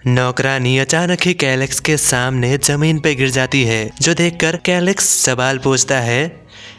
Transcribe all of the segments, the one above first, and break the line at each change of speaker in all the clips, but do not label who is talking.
नौकरानी अचानक ही कैलेक्स के सामने जमीन पे गिर जाती है, जो देखकर कैलेक्स सवाल पूछता है,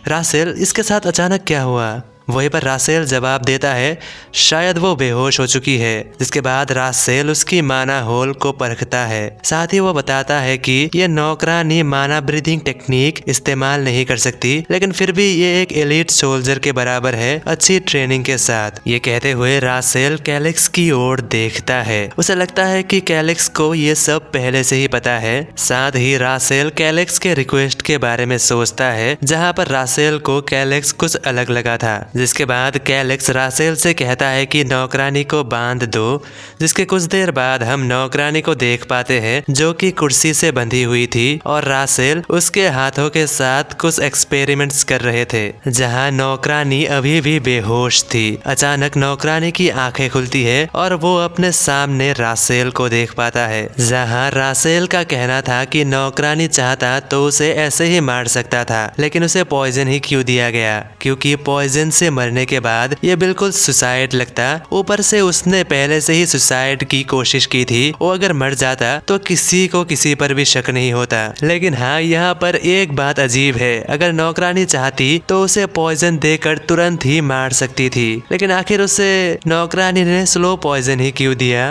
रासेल इसके साथ अचानक क्या हुआ। वहीं पर रासेल जवाब देता है शायद वो बेहोश हो चुकी है। जिसके बाद रासेल उसकी माना होल को परखता है। साथ ही वो बताता है कि ये नौकरानी माना ब्रीदिंग टेक्निक इस्तेमाल नहीं कर सकती, लेकिन फिर भी ये एक एलीट सोल्जर के बराबर है अच्छी ट्रेनिंग के साथ। ये कहते हुए रासेल कैलेक्स की ओर देखता है। उसे लगता है कि कैलेक्स को ये सब पहले से ही पता है। साथ ही रासेल कैलेक्स के रिक्वेस्ट के बारे में सोचता है, जहाँ पर रासेल को कैलेक्स कुछ अलग लगा था। जिसके बाद कैलेक्स रासेल से कहता है कि नौकरानी को बांध दो। जिसके कुछ देर बाद हम नौकरानी को देख पाते हैं, जो कि कुर्सी से बंधी हुई थी और रासेल उसके हाथों के साथ कुछ एक्सपेरिमेंट्स कर रहे थे, जहां नौकरानी अभी भी बेहोश थी। अचानक नौकरानी की आंखें खुलती है और वो अपने सामने रासेल को देख पाता है, जहां रासेल का कहना था कि नौकरानी चाहता तो उसे ऐसे ही मार सकता था, लेकिन उसे पॉइजन ही क्यों दिया गया, क्योंकि पॉइजन से मरने के बाद ये बिल्कुल सुसाइड लगता। ऊपर से उसने पहले से ही सुसाइड की कोशिश की थी। वो अगर मर जाता तो किसी को किसी पर भी शक नहीं होता। लेकिन हाँ, यहाँ पर एक बात अजीब है, अगर नौकरानी चाहती तो उसे पॉइजन देकर तुरंत ही मार सकती थी, लेकिन आखिर उसे नौकरानी ने स्लो पॉइजन ही क्यों दिया।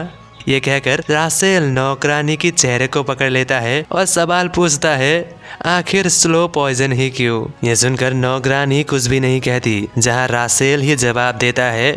ये कहकर रासेल नौकरानी की चेहरे को पकड़ लेता है और सवाल पूछता है आखिर स्लो पॉइजन ही क्यों। ये सुनकर नौकरानी कुछ भी नहीं कहती, जहां रासेल ही जवाब देता है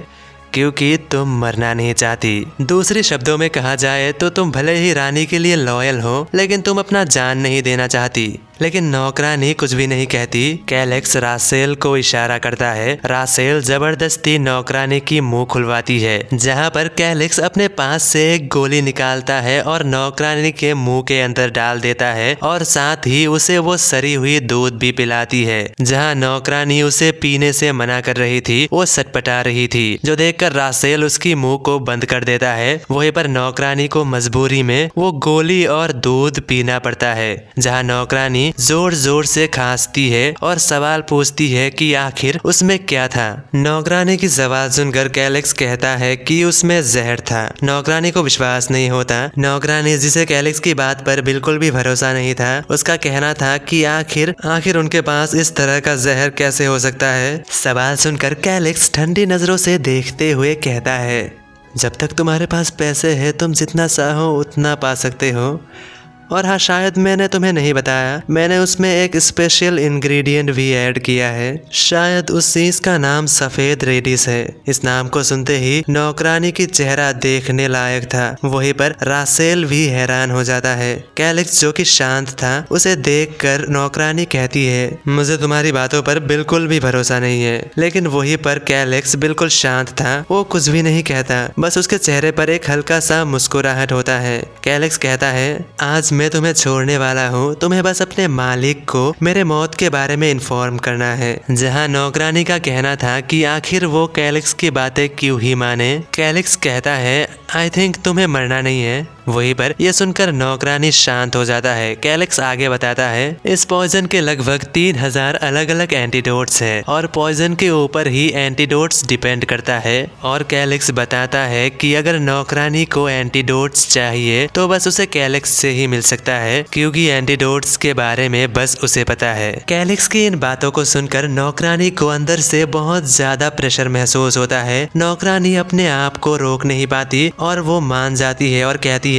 क्योंकि तुम मरना नहीं चाहती। दूसरे शब्दों में कहा जाए तो तुम भले ही रानी के लिए लॉयल हो, लेकिन तुम अपना जान नहीं देना चाहती। लेकिन नौकरानी कुछ भी नहीं कहती। कैलेक्स रासेल को इशारा करता है। रासेल जबरदस्ती नौकरानी की मुंह खुलवाती है, जहां पर कैलेक्स अपने पास से एक गोली निकालता है और नौकरानी के मुंह के अंदर डाल देता है और साथ ही उसे वो सड़ी हुई दूध भी पिलाती है। जहां नौकरानी उसे पीने से मना कर रही थी, वो सटपटा रही थी, जो देखकर रासेल उसकी मुंह को बंद कर देता है। वहीं पर नौकरानी को मजबूरी में वो गोली और दूध पीना पड़ता है, जहां नौकरानी जोर जोर से खांसती है और सवाल पूछती है कि आखिर उसमें क्या था। नौकरानी की सवाल सुनकर कैलेक्स कहता है कि उसमें जहर था। नौकरानी को विश्वास नहीं होता। नौकरानी, जिसे कैलेक्स की बात पर बिल्कुल भी भरोसा नहीं था, उसका कहना था कि आखिर उनके पास इस तरह का जहर कैसे हो सकता है। सवाल सुनकर कैलेक्स ठंडी नजरों से देखते हुए कहता है, जब तक तुम्हारे पास पैसे है तुम जितना चाहो उतना पा सकते हो। और हाँ, शायद मैंने तुम्हें नहीं बताया, मैंने उसमें एक स्पेशल इंग्रेडिएंट भी ऐड किया है। शायद उस चीज का नाम सफेद रेडिस है। इस नाम को सुनते ही नौकरानी की चेहरा देखने लायक था। वहीं पर रासेल भी हैरान हो जाता है। कैलेक्स, जो कि शांत था, उसे देखकर नौकरानी कहती है, मुझे तुम्हारी बातों पर बिल्कुल भी भरोसा नहीं है। लेकिन वहीं पर कैलेक्स बिल्कुल शांत था, वो कुछ भी नहीं कहता, बस उसके चेहरे पर एक हल्का सा मुस्कुराहट होता है। कैलेक्स कहता है, आज मैं तुम्हें छोड़ने वाला हूँ, तुम्हें बस अपने मालिक को मेरे मौत के बारे में इन्फॉर्म करना है। जहाँ नौकरानी का कहना था कि आखिर वो कैलेक्स की बातें क्यों ही माने। कैलेक्स कहता है, आई थिंक तुम्हें मरना नहीं है। वहीं पर यह सुनकर नौकरानी शांत हो जाता है। कैलेक्स आगे बताता है, इस पॉइजन के लगभग 3000 अलग अलग एंटीडोट्स हैं और पॉइजन के ऊपर ही एंटीडोट्स डिपेंड करता है। और कैलेक्स बताता है कि अगर नौकरानी को एंटीडोट्स चाहिए तो बस उसे कैलेक्स से ही मिल सकता है, क्योंकि एंटीडोट्स के बारे में बस उसे पता है। कैलेक्स की इन बातों को सुनकर नौकरानी को अंदर से बहुत ज्यादा प्रेशर महसूस होता है। नौकरानी अपने आप को रोक नहीं पाती और वो मान जाती है और कहती है,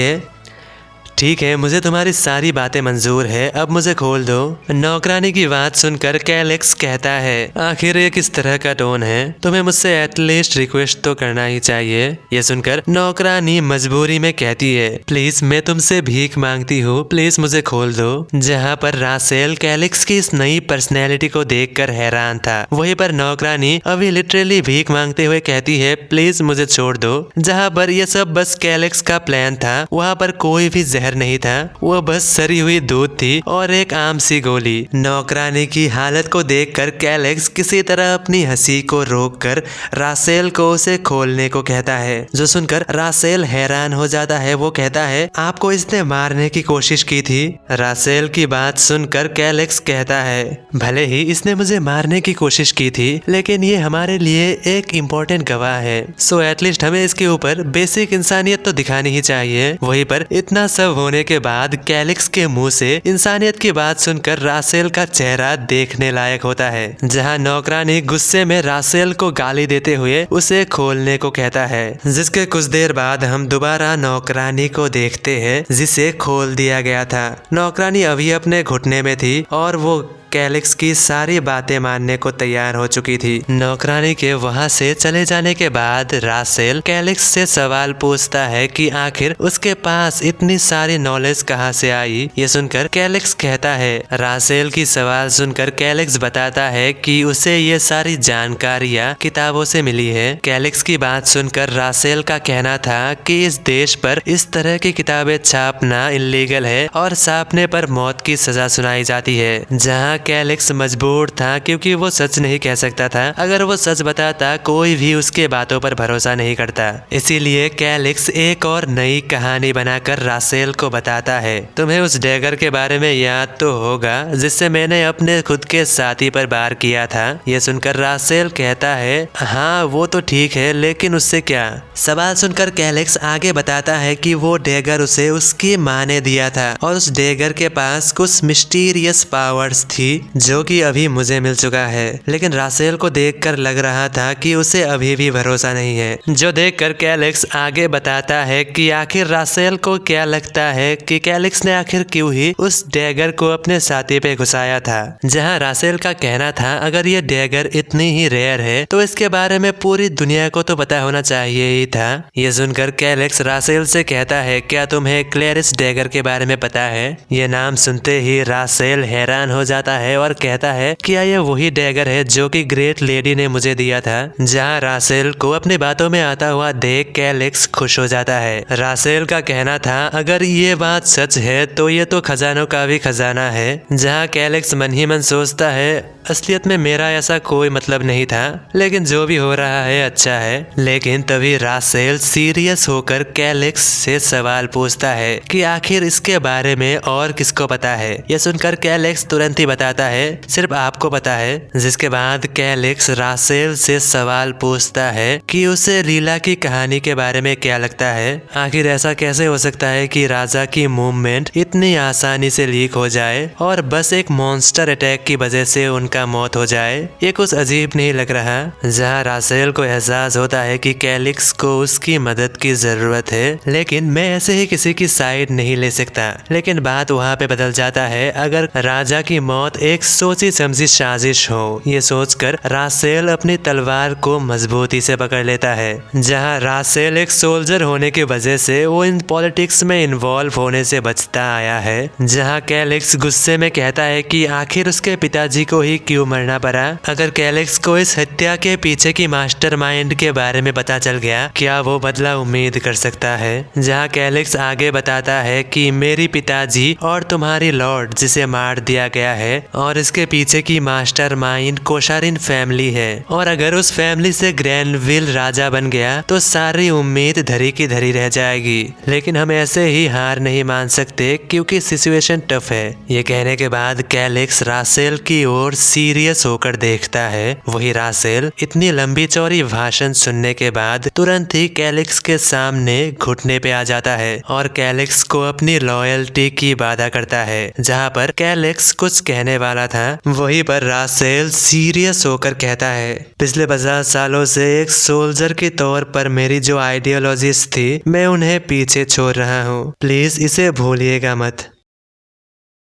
ठीक है, मुझे तुम्हारी सारी बातें मंजूर है, अब मुझे खोल दो। नौकरानी की बात सुनकर कैलेक्स कहता है, आखिर ये किस तरह का टोन है, तुम्हें मुझसे एटलीस्ट रिक्वेस्ट तो करना ही चाहिए। ये सुनकर नौकरानी मजबूरी में कहती है, प्लीज मैं तुमसे भीख मांगती हूँ, प्लीज मुझे खोल दो। जहाँ पर रासेल कैलेक्स की इस नई पर्सनैलिटी को देखकर हैरान था। वहीं पर नौकरानी अभी लिटरली भीख मांगते हुए कहती है, प्लीज मुझे छोड़ दो। जहाँ पर यह सब बस कैलेक्स का प्लान था, वहाँ पर कोई भी जहर जहर नहीं था, वो बस सड़ी हुई दूध थी और एक आम सी गोली। नौकरानी की हालत को देखकर कैलेक्स किसी तरह अपनी हंसी को रोककर रासेल को उसे खोलने को कहता है, जो सुनकर रासेल हैरान हो जाता है। वो कहता है, आपको इसने मारने की कोशिश की थी? रासेल की बात सुनकर कैलेक्स कहता है, भले ही इसने मुझे मारने की कोशिश की थी, लेकिन ये हमारे लिए एक इम्पोर्टेंट गवाह है, सो एटलीस्ट हमें इसके ऊपर बेसिक इंसानियत तो दिखानी ही चाहिए। वहीं पर इतना सब होने के बाद कैलेक्स के मुंह से इंसानियत की बात सुनकर रासेल का चेहरा देखने लायक होता है, जहां नौकरानी गुस्से में रासेल को गाली देते हुए उसे खोलने को कहता है। जिसके कुछ देर बाद हम दोबारा नौकरानी को देखते हैं, जिसे खोल दिया गया था। नौकरानी अभी अपने घुटने में थी और वो कैलेक्स की सारी बातें मानने को तैयार हो चुकी थी। नौकरानी के वहां से चले जाने के बाद रासेल कैलेक्स से सवाल पूछता है कि आखिर उसके पास इतनी सारी नॉलेज कहां से आई। ये सुनकर कैलेक्स कहता है, रासेल की सवाल सुनकर कैलेक्स बताता है कि उसे ये सारी जानकारियां किताबों से मिली है। कैलेक्स की बात सुनकर रासेल का कहना था कि इस देश पर इस तरह की किताबें छापना इल्लीगल है और छापने पर मौत की सजा सुनाई जाती है। जहाँ कैलेक्स मजबूर था क्योंकि वो सच नहीं कह सकता था। अगर वो सच बताता कोई भी उसके बातों पर भरोसा नहीं करता। इसीलिए कैलेक्स एक और नई कहानी बनाकर रासेल को बताता है, तुम्हें उस डैगर के बारे में याद तो होगा जिससे मैंने अपने खुद के साथी पर वार किया था। ये सुनकर रासेल कहता है, हाँ वो तो ठीक है, लेकिन उससे क्या? सवाल सुनकर कैलेक्स आगे बताता है कि वो डैगर उसे उसकी माँ ने दिया था और उस डैगर के पास कुछ मिस्टीरियस पावर्स थी जो कि अभी मुझे मिल चुका है। लेकिन रासेल को देखकर लग रहा था कि उसे अभी भी भरोसा नहीं है, जो देखकर कैलेक्स आगे बताता है कि आखिर रासेल को क्या लगता है कि कैलेक्स ने आखिर क्यों ही उस डैगर को अपने साथी पे घुसाया था। जहां रासेल का कहना था, अगर ये डैगर इतनी ही रेयर है तो इसके बारे में पूरी दुनिया को तो पता होना चाहिए ही था। ये सुनकर कैलेक्स रासेल से कहता है, क्या तुम्हें क्लेरिस डैगर के बारे में पता है? ये नाम सुनते ही रासेल हैरान हो जाता है और कहता है, क्या ये वही डैगर है जो कि ग्रेट लेडी ने मुझे दिया था? जहां रासेल को अपनी बातों में आता हुआ देख कैलेक्स खुश हो जाता है। रासेल का कहना था, अगर ये बात सच है तो ये तो खजानों का भी खजाना है। जहां कैलेक्स मन ही मन सोचता है, असलियत में मेरा ऐसा कोई मतलब नहीं था, लेकिन जो भी हो रहा है अच्छा है। लेकिन तभी रासेल सीरियस होकर कैलेक्स से सवाल पूछता है कि आखिर इसके बारे में और किसको पता है। यह सुनकर कैलेक्स तुरंत ही बताता है, सिर्फ आपको पता है। जिसके बाद कैलेक्स रासेल से सवाल पूछता है कि उसे लीला की कहानी के बारे में क्या लगता है। आखिर ऐसा कैसे हो सकता है कि राजा की मूवमेंट इतनी आसानी से लीक हो जाए और बस एक मॉन्स्टर अटैक की वजह से उनका मौत हो जाए? ये कुछ अजीब नहीं लग रहा। जहाँ रासेल को एहसास होता है कि कैलेक्स को उसकी मदद की जरूरत है, लेकिन मैं ऐसे ही किसी की साइड नहीं ले सकता। लेकिन बात वहाँ पे बदल जाता है, अगर राजा की मौत एक सोची समझी साजिश हो। ये सोचकर रासेल अपनी तलवार को मजबूती से पकड़ लेता है। जहाँ रासेल एक सोल्जर होने की वजह से वो इन पॉलिटिक्स में इन्वॉल्व होने से बचता आया है। जहाँ कैलेक्स गुस्से में कहता है कि आखिर उसके पिताजी को ही क्यों मरना पड़ा। अगर कैलेक्स को इस हत्या के पीछे की मास्टरमाइंड के बारे में पता चल गया, क्या वो बदला उम्मीद कर सकता है? जहाँ कैलेक्स आगे बताता है कि मेरी पिताजी और तुम्हारी लॉर्ड जिसे मार दिया गया है और इसके पीछे की मास्टरमाइंड कोशारिन फैमिली है, और अगर उस फैमिली से ग्रैनविल राजा बन गया तो सारी उम्मीद धरी की धरी रह जाएगी। लेकिन हम ऐसे ही हार नहीं मान सकते क्योंकि सिचुएशन टफ है। ये कहने के बाद कैलेक्स रासेल की ओर सीरियस होकर देखता है। वही रासेल इतनी लंबी चौड़ी भाषण सुनने के बाद तुरंत ही कैलेक्स के सामने घुटने पे आ जाता है और कैलेक्स को अपनी लॉयल्टी की वादा करता है। जहाँ पर कैलेक्स कुछ कहने वाला था, वहीं पर रासेल सीरियस होकर कहता है, पिछले 50 सालों से एक सोल्जर के तौर पर मेरी जो आइडियोलॉजीज थी, मैं उन्हें पीछे छोड़ रहा हूँ। प्लीज इसे भूलिएगा मत।